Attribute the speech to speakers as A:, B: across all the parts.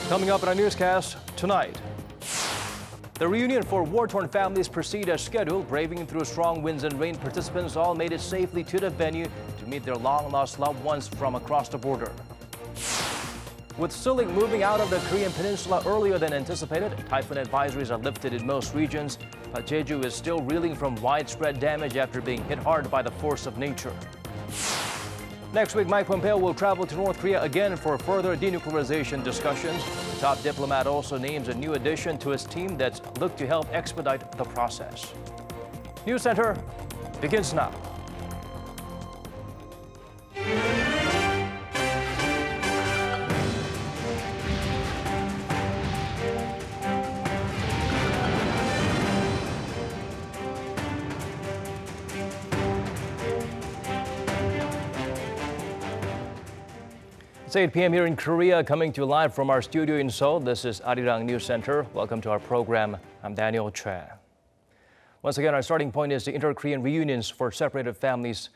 A: Coming up in our newscast tonight. The reunion for war-torn families proceed as scheduled. Braving through strong winds and rain, participants all made it safely to the venue to meet their long-lost loved ones from across the border. With Soulik moving out of the Korean peninsula earlier than anticipated, typhoon advisories are lifted in most regions, but Jeju is still reeling from widespread damage after being hit hard by the force of nature. Next week, Mike Pompeo will travel to North Korea again for further denuclearization discussions. The top diplomat also names a new addition to his team that's looked to help expedite the process. News Center begins now. It's 8 p.m. here in Korea, coming to you live from our studio in Seoul. This is Arirang News Center. Welcome to our program. I'm Daniel Choi. Once again, our starting point is the inter-Korean reunions for separated families.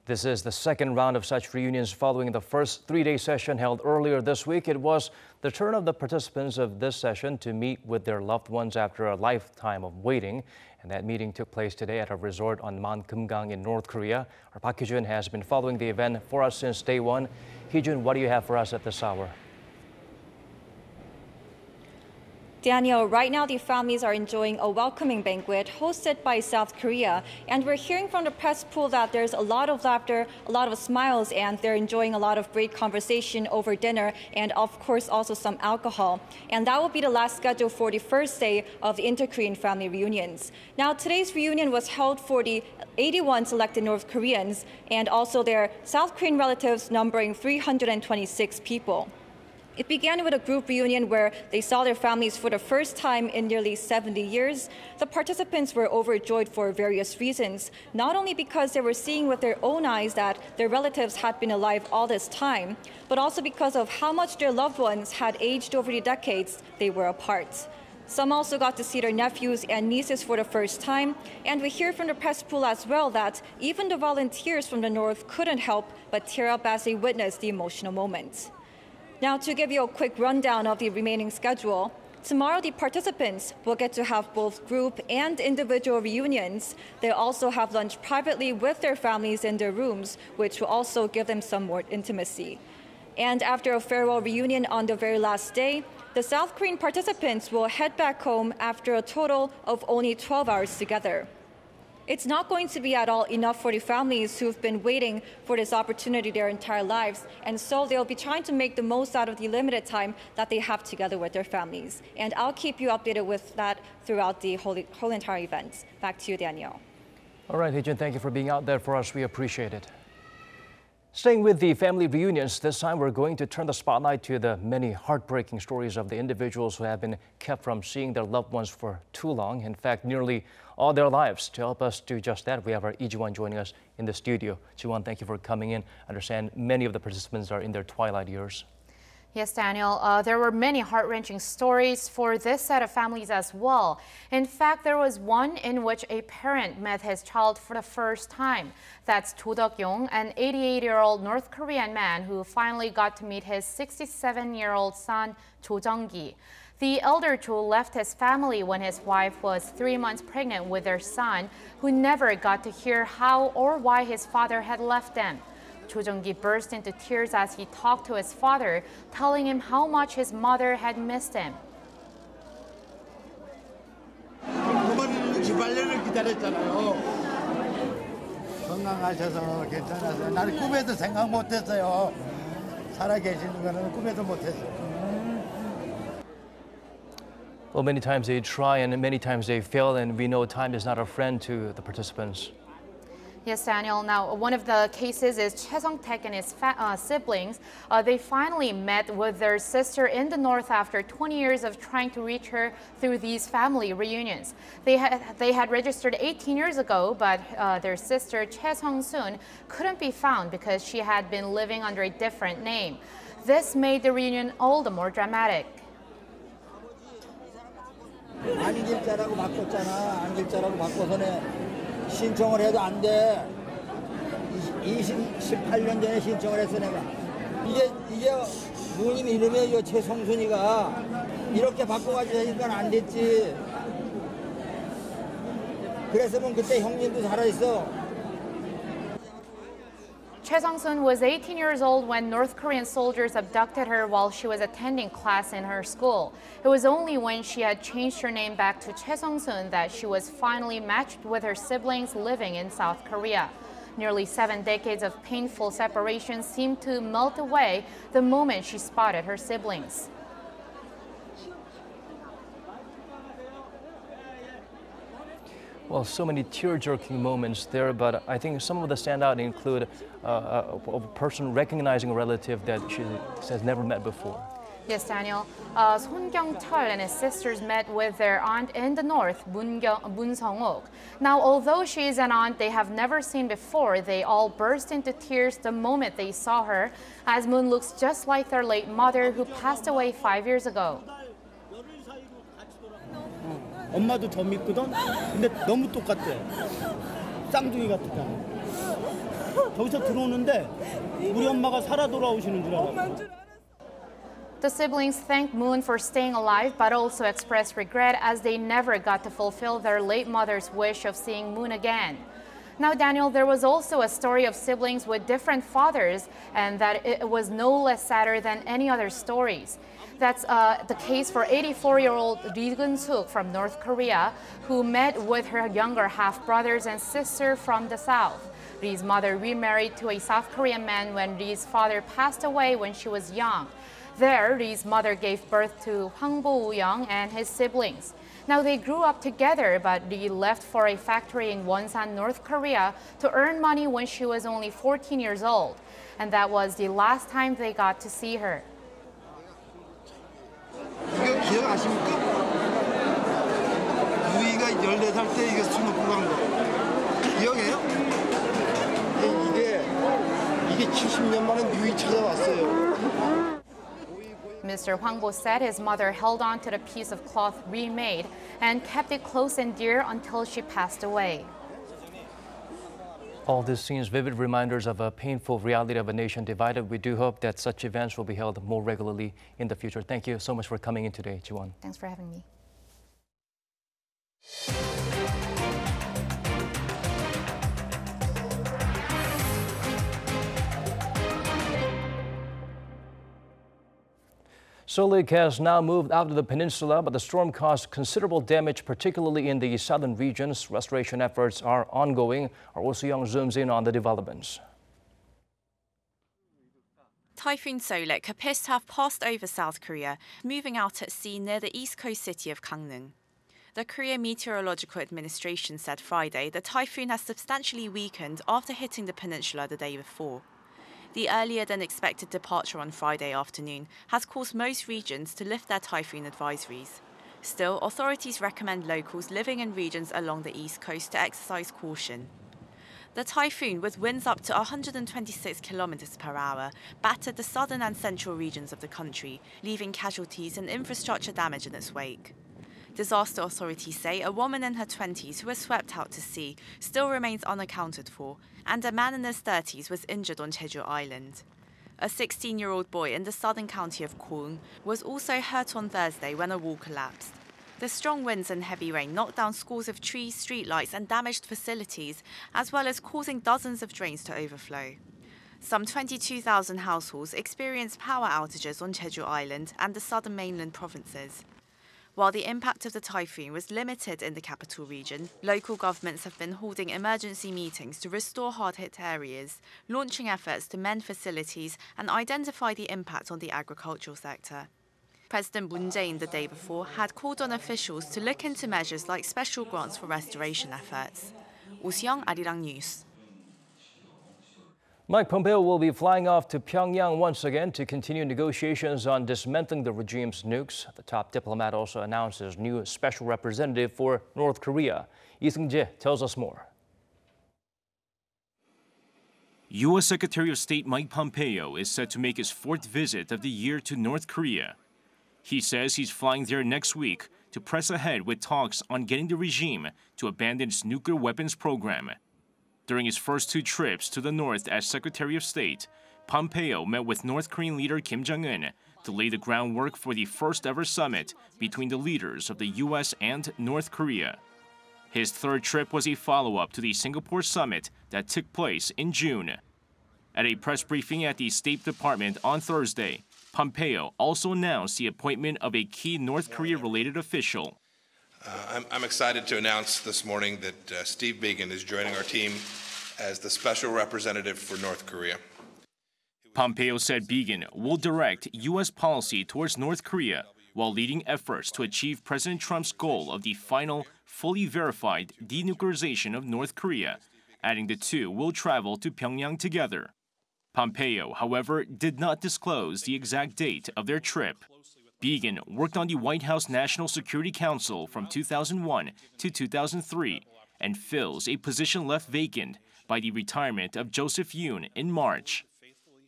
A: This is the second round of such reunions following the first three-day session held earlier this week. It was the turn of the participants of this session to meet with their loved ones after a lifetime of waiting. And that meeting took place today at a resort on Mount Kumgang in North Korea. Our Park Geun-hye has been following the event for us since day one. Hee-jun, what do you have for us at this hour?
B: Daniel, right now the families are enjoying a welcoming banquet hosted by South Korea. And we're hearing from the press pool that there's a lot of laughter, a lot of smiles, and they're enjoying a lot of great conversation over dinner and, of course, also some alcohol. And that will be the last schedule for the first day of the inter-Korean family reunions. Now, today's reunion was held for the 81 selected North Koreans and also their South Korean relatives numbering 326 people. It began with a group reunion where they saw their families for the first time in nearly 70 years. The participants were overjoyed for various reasons, not only because they were seeing with their own eyes that their relatives had been alive all this time, but also because of how much their loved ones had aged over the decades they were apart. Some also got to see their nephews and nieces for the first time, and we hear from the press pool as well that even the volunteers from the North couldn't help but tear up as they witnessed the emotional moment. Now, to give you a quick rundown of the remaining schedule, tomorrow the participants will get to have both group and individual reunions. They'll also have lunch privately with their families in their rooms, which will also give them some more intimacy. And after a farewell reunion on the very last day, the South Korean participants will head back home after a total of only 12 hours together. It's not going to be at all enough for the families who've been waiting for this opportunity their entire lives, and so they'll be trying to make the most out of the limited time that they have together with their families. And I'll keep you updated with that throughout the whole entire event. Back to you, Daniel.
A: All right, Hee-jun, thank you for being out there for us. We appreciate it. Staying with the family reunions, this time we're going to turn the spotlight to the many heartbreaking stories of the individuals who have been kept from seeing their loved ones for too long. In fact, nearly all their lives. To help us do just that, we have our Ji-won joining us in the studio. Ji-won, thank you for coming in. I understand many of the participants are in their twilight years.
C: Yes, Daniel, there were many heart-wrenching stories for this set of families as well. In fact, there was one in which a parent met his child for the first time. That's Do Deok-yong, an 88-year-old North Korean man who finally got to meet his 67-year-old son, Jo Jung-gi. The elder Jo left his family when his wife was 3 months pregnant with their son, who never got to hear how or why his father had left them. Jo Jung-gi burst into tears as he talked to his father, telling him how much his mother had missed him.
D: 어머니는 68년을 기다렸잖아요. 건강하셔서 괜찮아서 나는 꿈에도 생각 못했어요. 살아 계시는 거는 꿈에도 못했어요.
A: Well, many times they try and many times they fail, and we know time is not a friend to the participants.
C: Yes, Daniel. Now, one of the cases is Choi Sung-taek and his siblings. They finally met with their sister in the north after 20 years of trying to reach her through these family reunions. They had registered 18 years ago, but their sister Choi Sung-soon couldn't be found because she had been living under a different name. This made the reunion all the more dramatic.
D: 안길자라고 바꿨잖아. 안길자라고 바꿔서는 신청을 해도 안 돼. 18년 전에 신청을 했어 내가. 이게
E: 누님 이름이 요 최성순이가 이렇게 바꿔가지고 하니까 안 됐지. 그랬으면 그때 형님도 살아있어.
C: Choi Sung-soon was 18 years old when North Korean soldiers abducted her while she was attending class in her school. It was only when she had changed her name back to Choi Sung-soon that she was finally matched with her siblings living in South Korea. Nearly 7 decades of painful separation seemed to melt away the moment she spotted her siblings.
A: Well, so many tear-jerking moments there, but I think some of the standout include a person recognizing a relative that she has never met before.
C: Yes, Daniel. Son Kyung-chul and his sisters met with their aunt in the north, Moon Sung-ok. Now, although she is an aunt they have never seen before, they all burst into tears the moment they saw her, as Moon looks just like their late mother who passed away 5 years ago.
F: 엄마도 저 믿거든? 근데 너무 똑같대. 쌍둥이 같으니까. 저기서 들어오는데 우리 엄마가 살아 돌아오시는 줄 알았어.
C: The siblings thanked Moon for staying alive, but also expressed regret as they never got to fulfill their late mother's wish of seeing Moon again. Now, Daniel, there was also a story of siblings with different fathers, and that it was no less sadder than any other stories. That's the case for 84-year-old Biegun from North Korea, who met with her younger half-brothers and sister from the south. Ri's mother remarried to a South Korean man when Ri's father passed away when she was young. There, Ri's mother gave birth to Hwang Bo-young and his siblings. Now, they grew up together, but Ri left for a factory in Wonsan, North Korea to earn money when she was only 14 years old. And that was the last time they got to see her.
G: 이거 기억하십니까? 누이가 14살 때 이거 술 먹고 간 거. 기억해요? 이게 70년 만에 누이 찾아왔어요.
C: Mr. Hwang Bo said his mother held on to the piece of cloth remade and kept it close and dear until she passed away.
A: All this seems vivid reminders of a painful reality of a nation divided. We do hope that such events will be held more regularly in the future. Thank you so much for coming in today, Ji-won.
C: Thanks for having me.
A: Soulik has now moved out of the peninsula, but the storm caused considerable damage, particularly in the southern regions. Restoration efforts are ongoing. Our Oh Soo-young zooms in on the developments.
H: Typhoon Soulik appears to have passed over South Korea, moving out at sea near the east coast city of Gangneung. The Korea Meteorological Administration said Friday the typhoon has substantially weakened after hitting the peninsula the day before. The earlier than expected departure on Friday afternoon has caused most regions to lift their typhoon advisories. Still, authorities recommend locals living in regions along the east coast to exercise caution. The typhoon, with winds up to 126 kilometers per hour, battered the southern and central regions of the country, leaving casualties and infrastructure damage in its wake. Disaster authorities say a woman in her 20s who was swept out to sea still remains unaccounted for, and a man in his 30s was injured on Jeju Island. A 16-year-old boy in the southern county of Kumgang was also hurt on Thursday when a wall collapsed. The strong winds and heavy rain knocked down scores of trees, streetlights and damaged facilities, as well as causing dozens of drains to overflow. Some 22,000 households experienced power outages on Jeju Island and the southern mainland provinces. While the impact of the typhoon was limited in the capital region, local governments have been holding emergency meetings to restore hard-hit areas, launching efforts to mend facilities and identify the impact on the agricultural sector. President Moon Jae-in the day before had called on officials to look into measures like special grants for restoration efforts. Oh Soo-young, Arirang News.
A: Mike Pompeo will be flying off to Pyongyang once again to continue negotiations on dismantling the regime's nukes. The top diplomat also announced his new special representative for North Korea. Lee Seung-jae tells us more.
I: U.S. Secretary of State Mike Pompeo is set to make his 4th visit of the year to North Korea. He says he's flying there next week to press ahead with talks on getting the regime to abandon its nuclear weapons program. During his first 2 trips to the north as Secretary of State, Pompeo met with North Korean leader Kim Jong-un to lay the groundwork for the first-ever summit between the leaders of the U.S. and North Korea. His third trip was a follow-up to the Singapore summit that took place in June. At a press briefing at the State Department on Thursday, Pompeo also announced the appointment of a key North Korea-related official.
J: I'm excited to announce this morning that Steve Biegun is joining our team as the special representative for North Korea.
I: Pompeo said Biegun will direct U.S. policy towards North Korea while leading efforts to achieve President Trump's goal of the final, fully verified denuclearization of North Korea, adding the two will travel to Pyongyang together. Pompeo, however, did not disclose the exact date of their trip. Biegun worked on the White House National Security Council from 2001 to 2003 and fills a position left vacant by the retirement of Joseph Yoon in March.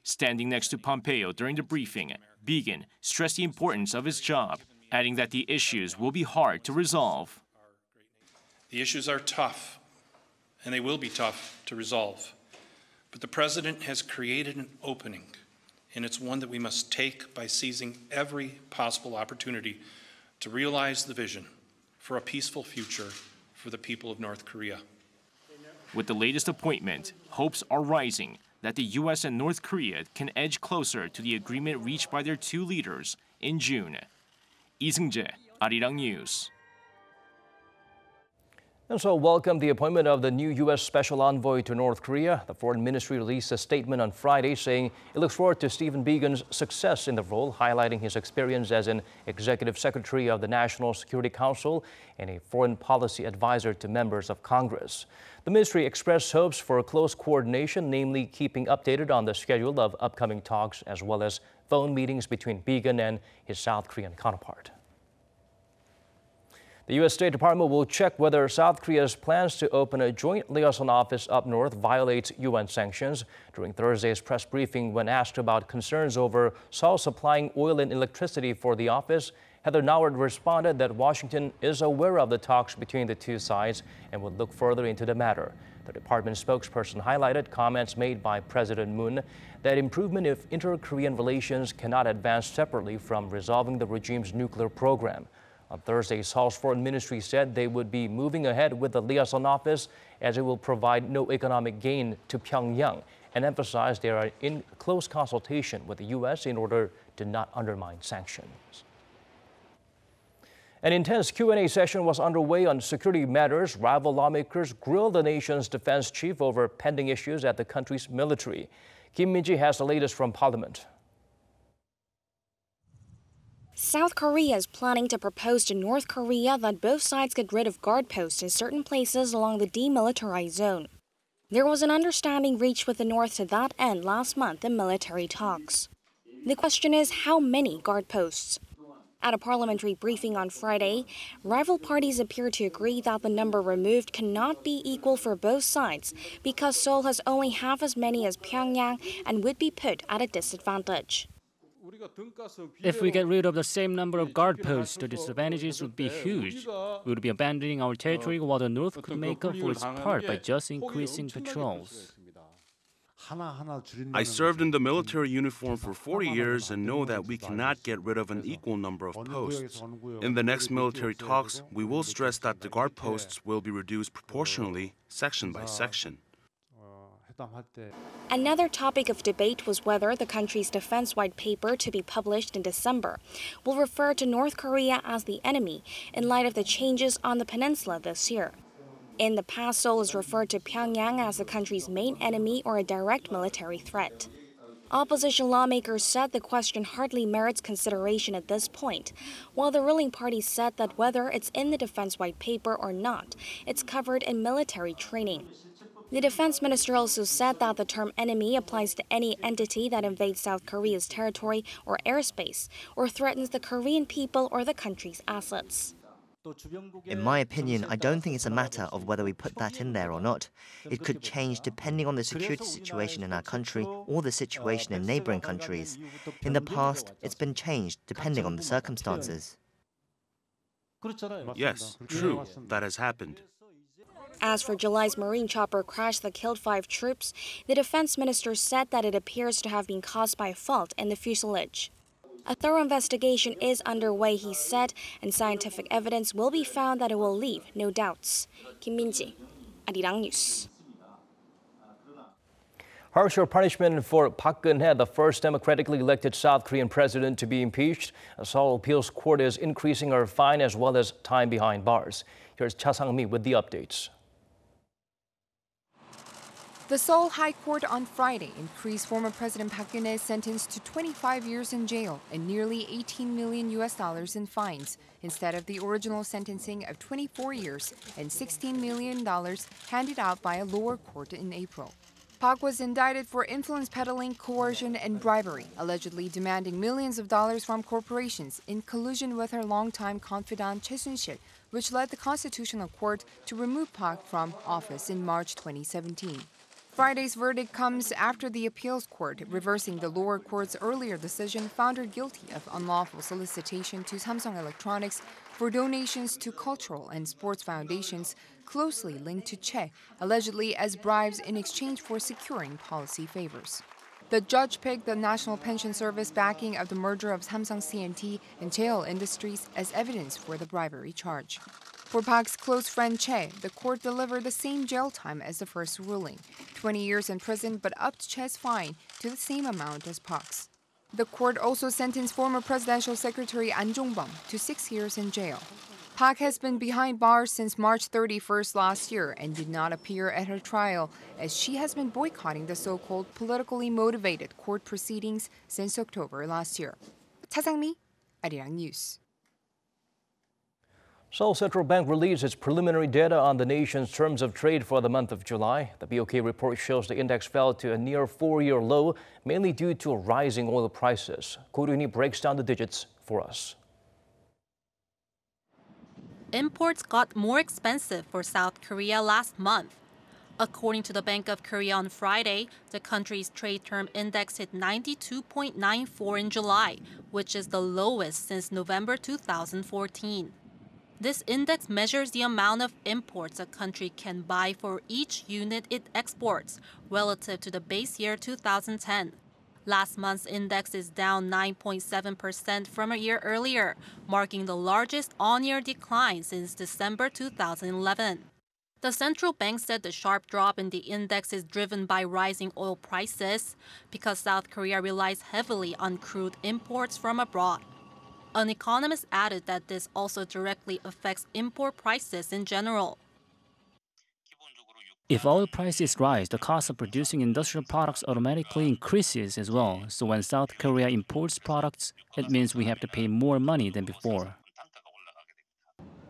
I: Standing next to Pompeo during the briefing, Biegun stressed the importance of his job, adding that the issues will be hard to resolve.
K: The issues are tough, and they will be tough to resolve. But the President has created an opening, and it's one that we must take by seizing every possible opportunity to realize the vision for a peaceful future for the people of North Korea.
I: With the latest appointment, hopes are rising that the U.S. and North Korea can edge closer to the agreement reached by their two leaders in June. Lee Seung-jae, Arirang News.
A: And so welcome the appointment of the new U.S. Special Envoy to North Korea. The Foreign Ministry released a statement on Friday saying it looks forward to Stephen Biegun's success in the role, highlighting his experience as an Executive Secretary of the National Security Council and a foreign policy advisor to members of Congress. The ministry expressed hopes for close coordination, namely keeping updated on the schedule of upcoming talks as well as phone meetings between Biegun and his South Korean counterpart. The U.S. State Department will check whether South Korea's plans to open a joint liaison office up north violates UN sanctions. During Thursday's press briefing, when asked about concerns over Seoul supplying oil and electricity for the office, Heather Nauert responded that Washington is aware of the talks between the two sides and would look further into the matter. The department spokesperson highlighted comments made by President Moon that improvement of inter-Korean relations cannot advance separately from resolving the regime's nuclear program. On Thursday, Seoul's foreign ministry said they would be moving ahead with the liaison office as it will provide no economic gain to Pyongyang and emphasized they are in close consultation with the U.S. in order to not undermine sanctions. An intense Q&A session was underway on security matters. Rival lawmakers grilled the nation's defense chief over pending issues at the country's military. Kim Min-ji has the latest from Parliament.
L: South Korea is planning to propose to North Korea that both sides get rid of guard posts in certain places along the demilitarized zone. There was an understanding reached with the North to that end last month in military talks. The question is how many guard posts? At a parliamentary briefing on Friday, rival parties appear to agree that the number removed cannot be equal for both sides because Seoul has only half as many as Pyongyang and would be put at a disadvantage.
M: If we get rid of the same number of guard posts, the disadvantages would be huge. We would be abandoning our territory while the North could make up for its part by just increasing patrols.
N: I served in the military uniform for 40 years and know that we cannot get rid of an equal number of posts. In the next military talks, we will stress that the guard posts will be reduced proportionally, section by section.
L: Another topic of debate was whether the country's defense white paper to be published in December will refer to North Korea as the enemy in light of the changes on the peninsula this year. In the past, Seoul has referred to Pyongyang as the country's main enemy or a direct military threat. Opposition lawmakers said the question hardly merits consideration at this point, while the ruling party said that whether it's in the defense white paper or not, it's covered in military training. The defense minister also said that the term enemy applies to any entity that invades South Korea's territory or airspace or threatens the Korean people or the country's assets.
O: In my opinion, I don't think it's a matter of whether we put that in there or not. It could change depending on the security situation in our country or the situation in neighboring countries. In the past, it's been changed depending on the circumstances.
N: Yes, true, that has happened.
L: As for July's Marine chopper crash that killed 5 troops, the defense minister said that it appears to have been caused by a fault in the fuselage. A thorough investigation is underway, he said, and scientific evidence will be found that it will leave no doubts. Kim Min-ji, Arirang News.
A: Harsher punishment for Park Geun-hye, the first democratically elected South Korean president to be impeached. A Seoul Appeals Court is increasing her fine as well as time behind bars. Here's Cha Sang-mi with the updates.
P: The Seoul High Court on Friday increased former President Park Geun-hye's sentence to 25 years in jail and nearly $18 million in fines, instead of the original sentencing of 24 years and $16 million handed out by a lower court in April. Park was indicted for influence peddling, coercion, and bribery, allegedly demanding millions of dollars from corporations in collusion with her longtime confidant Choi Soon-sil, which led the Constitutional Court to remove Park from office in March 2017. Friday's verdict comes after the appeals court, reversing the lower court's earlier decision, found her guilty of unlawful solicitation to Samsung Electronics for donations to cultural and sports foundations closely linked to Che, allegedly as bribes in exchange for securing policy favors. The judge picked the National Pension Service backing of the merger of Samsung C&T and Seoul Industries as evidence for the bribery charge. For Park's close friend Che, the court delivered the same jail time as the first ruling, 20 years in prison, but upped Che's fine to the same amount as Park's. The court also sentenced former presidential secretary An Jong-bum to 6 years in jail. Park has been behind bars since March 31st last year and did not appear at her trial, as she has been boycotting the so-called politically motivated court proceedings since October last year. Cha Sang-mi, Arirang News.
A: Seoul Central Bank released its preliminary data on the nation's terms of trade for the month of July. The BOK report shows the index fell to a near 4-year low, mainly due to rising oil prices. Ko Ryun-hee breaks down the digits for us.
Q: Imports got more expensive for South Korea last month. According to the Bank of Korea on Friday, the country's trade term index hit 92.94 in July, which is the lowest since November 2014. This index measures the amount of imports a country can buy for each unit it exports relative to the base year 2010. Last month's index is down 9.7% from a year earlier, marking the largest on-year decline since December 2011. The central bank said the sharp drop in the index is driven by rising oil prices because South Korea relies heavily on crude imports from abroad. An economist added that this also directly affects import prices in general.
M: If oil prices rise, the cost of producing industrial products automatically increases as well. So when South Korea imports products, it means we have to pay more money than before.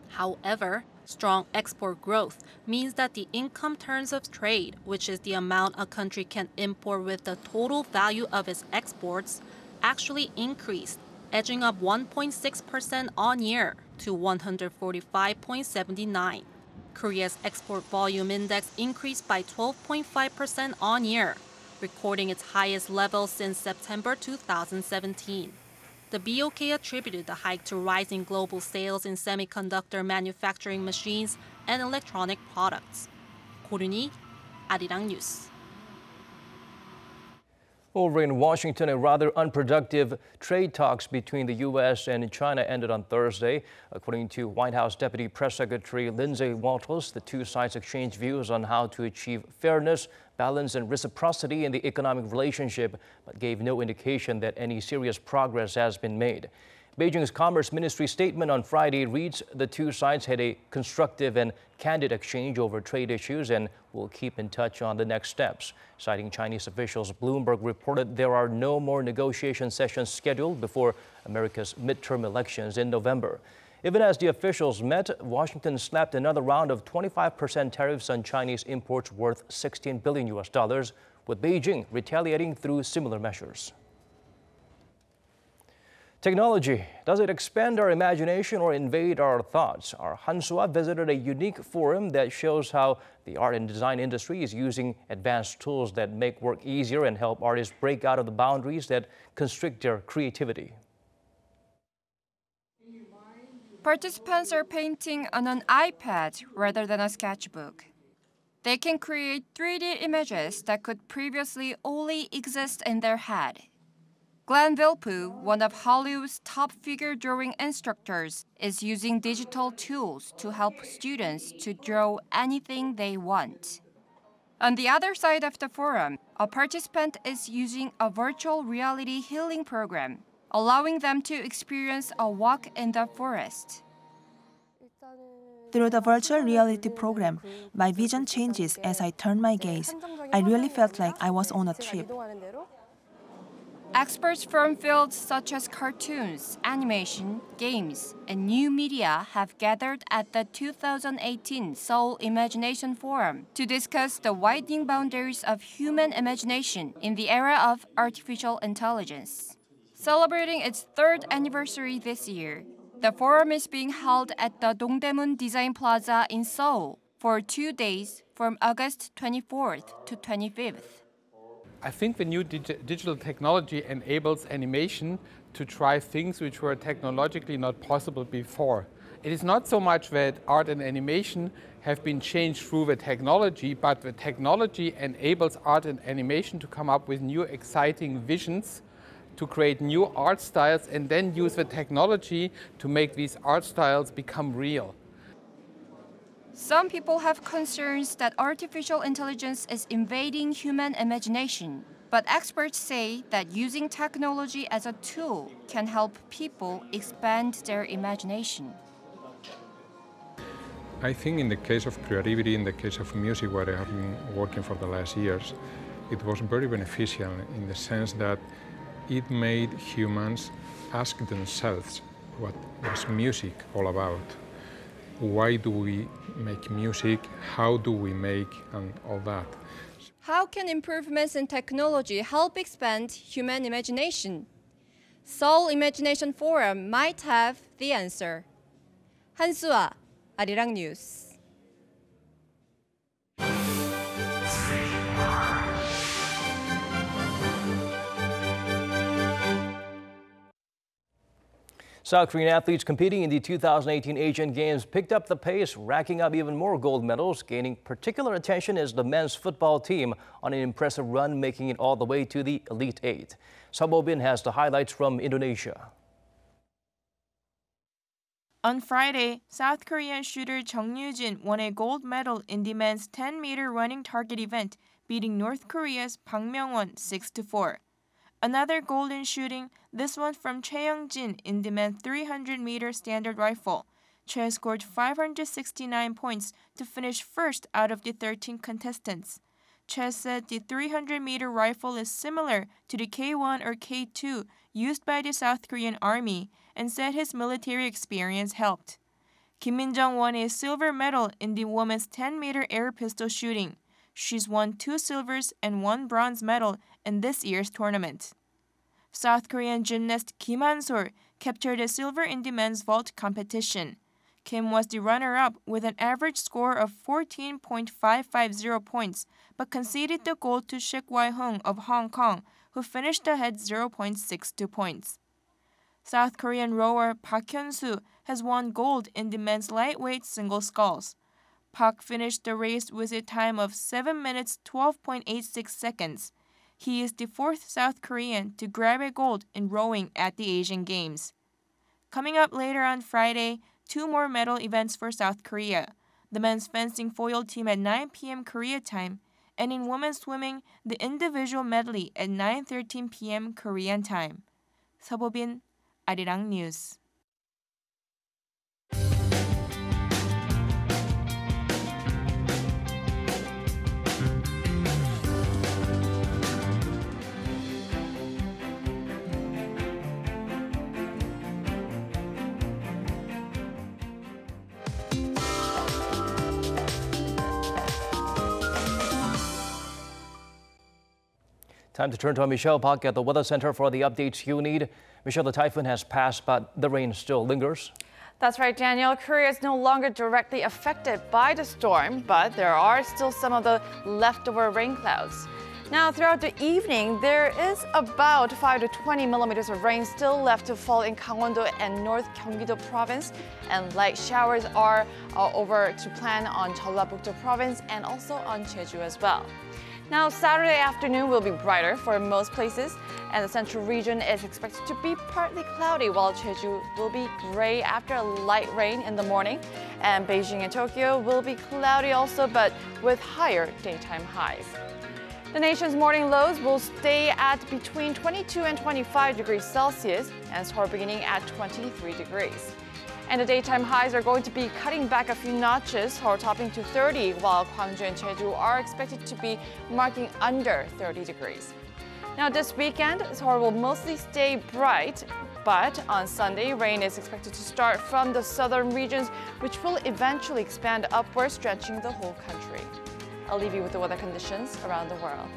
Q: However, strong export growth means that the income terms of trade, which is the amount a country can import with the total value of its exports, actually increased, edging up 1.6% on-year to 145.79. Korea's export volume index increased by 12.5% on-year, recording its highest level since September 2017. The BOK attributed the hike to rising global sales in semiconductor manufacturing machines and electronic products. Ko Ryun-hee, Arirang News.
A: Over in Washington, a rather unproductive trade talks between the U.S. and China ended on Thursday. According to White House Deputy Press Secretary Lindsay Walters, the two sides exchanged views on how to achieve fairness, balance, and reciprocity in the economic relationship, but gave no indication that any serious progress has been made. Beijing's Commerce Ministry statement on Friday reads the two sides had a constructive and candid exchange over trade issues and will keep in touch on the next steps. Citing Chinese officials, Bloomberg reported there are no more negotiation sessions scheduled before America's midterm elections in November. Even as the officials met, Washington slapped another round of 25% tariffs on Chinese imports worth $16 billion, with Beijing retaliating through similar measures. Technology, does it expand our imagination or invade our thoughts? Our Hansua visited a unique forum that shows how the art and design industry is using advanced tools that make work easier and help artists break out of the boundaries that constrict their creativity.
R: Participants are painting on an iPad rather than a sketchbook. They can create 3D images that could previously only exist in their head. Glenn Vilpu, one of Hollywood's top figure drawing instructors, is using digital tools to help students to draw anything they want. On the other side of the forum, a participant is using a virtual reality healing program, allowing them to experience a walk in the forest.
S: Through the virtual reality program, my vision changes as I turn my gaze. I really felt like I was on a trip.
R: Experts from fields such as cartoons, animation, games, and new media have gathered at the 2018 Seoul Imagination Forum to discuss the widening boundaries of human imagination in the era of artificial intelligence. Celebrating its third anniversary this year, the forum is being held at the Dongdaemun Design Plaza in Seoul for 2 days from August 24th to 25th.
T: I think the new digital technology enables animation to try things which were technologically not possible before. It is not so much that art and animation have been changed through the technology, but the technology enables art and animation to come up with new exciting visions, to create new art styles, and then use the technology to make these art styles become real.
R: Some people have concerns that artificial intelligence is invading human imagination, but experts say that using technology as a tool can help people expand their imagination.
U: I think in the case of creativity, in the case of music, where I have been working for the last years, it was very beneficial in the sense that it made humans ask themselves what was music all about. Why do we make music? How do we make, and all that.
R: How can improvements in technology help expand human imagination? Seoul Imagination Forum might have the answer. 한수아, Arirang News.
A: South Korean athletes competing in the 2018 Asian Games picked up the pace, racking up even more gold medals. Gaining particular attention is the men's football team on an impressive run, making it all the way to the Elite Eight. Sabobin has the highlights from Indonesia.
V: On Friday, South Korean shooter Jung Yoo-jin won a gold medal in the men's 10-meter running target event, beating North Korea's Park Myung-won 6-4. Another gold in shooting, this one from Choi Young-jin in the men's 300-meter standard rifle. Choi scored 569 points to finish first out of the 13 contestants. Choi said the 300-meter rifle is similar to the K1 or K2 used by the South Korean Army, and said his military experience helped. Kim Min-jung won a silver medal in the women's 10-meter air pistol shooting. She's won 2 silvers and 1 bronze medal in this year's tournament. South Korean gymnast Kim Han-sol captured a silver in the men's vault competition. Kim was the runner-up with an average score of 14.550 points, but conceded the gold to Shik Wai-hung of Hong Kong, who finished ahead 0.62 points. South Korean rower Park Hyun-soo has won gold in the men's lightweight single sculls. Park finished the race with a time of 7 minutes 12.86 seconds. He is the 4th South Korean to grab a gold in rowing at the Asian Games. Coming up later on Friday, 2 more medal events for South Korea. The men's fencing foil team at 9 p.m. Korea time, and in women's swimming, the individual medley at 9:13 p.m. Korean time. 서보빈, Arirang News.
A: Time to turn to Michelle Park at the Weather Center for the updates you need. Michelle, the typhoon has passed, but the rain still lingers.
W: That's right, Daniel. Korea is no longer directly affected by the storm, but there are still some of the leftover rain clouds. Now, throughout the evening, there is about 5 to 20 millimeters of rain still left to fall in Gangwon-do and North Gyeonggi-do province, and light showers are over to plan on Jeollabuk-do province and also on Jeju as well. Now, Saturday afternoon will be brighter for most places, and the central region is expected to be partly cloudy, while Jeju will be gray after a light rain in the morning, and Beijing and Tokyo will be cloudy also, but with higher daytime highs. The nation's morning lows will stay at between 22 and 25 degrees Celsius, and Seoul beginning at 23 degrees. And the daytime highs are going to be cutting back a few notches, Seoul topping to 30, while Gwangju and Jeju are expected to be marking under 30 degrees. Now this weekend, Seoul will mostly stay bright, but on Sunday, rain is expected to start from the southern regions, which will eventually expand upwards, drenching the whole country. I'll leave you with the weather conditions around the world.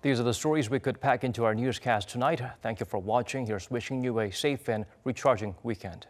A: These are the stories we could pack into our newscast tonight. Thank you for watching. Here's wishing you a safe and recharging weekend.